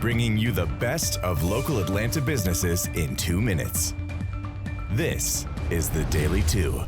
bringing you the best of local Atlanta businesses in 2 minutes. This is the Daily 2.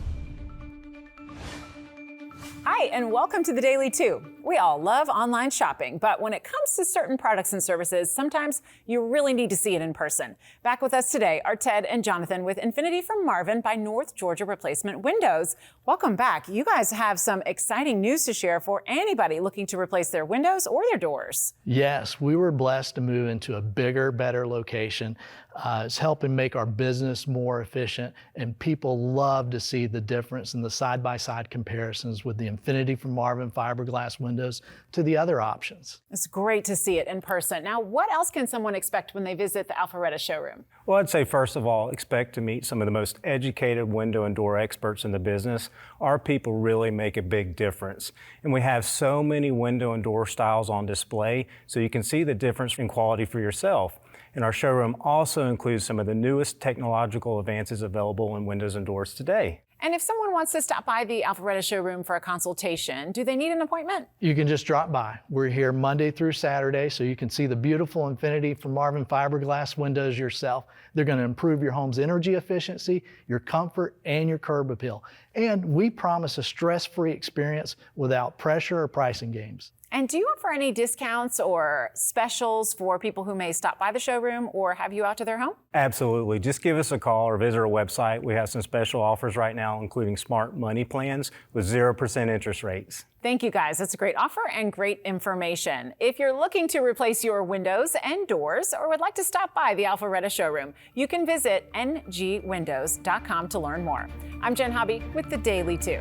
Hi, and welcome to the Daily 2. We all love online shopping, but when it comes to certain products and services, sometimes you really need to see it in person. Back with us today are Ted and Jonathan with Infinity from Marvin by North Georgia Replacement Windows. Welcome back. You guys have some exciting news to share for anybody looking to replace their windows or their doors. Yes, we were blessed to move into a bigger, better location. It's helping make our business more efficient, and people love to see the difference in the side-by-side comparisons with the Infinity from Marvin fiberglass windows to the other options. It's great to see it in person. Now, what else can someone expect when they visit the Alpharetta showroom? Well, I'd say first of all, expect to meet some of the most educated window and door experts in the business. Our people really make a big difference. And we have so many window and door styles on display, so you can see the difference in quality for yourself. And our showroom also includes some of the newest technological advances available in windows and doors today. And if someone wants to stop by the Alpharetta showroom for a consultation, do they need an appointment? You can just drop by. We're here Monday through Saturday, so you can see the beautiful Infinity from Marvin fiberglass windows yourself. They're going to improve your home's energy efficiency, your comfort, and your curb appeal. And we promise a stress-free experience without pressure or pricing games. And do you offer any discounts or specials for people who may stop by the showroom or have you out to their home? Absolutely. Just give us a call or visit our website. We have some special offers right now, including smart money plans with 0% interest rates. Thank you, guys. That's a great offer and great information. If you're looking to replace your windows and doors or would like to stop by the Alpharetta showroom, you can visit ngwindows.com to learn more. I'm Jen Hobby with the Daily 2.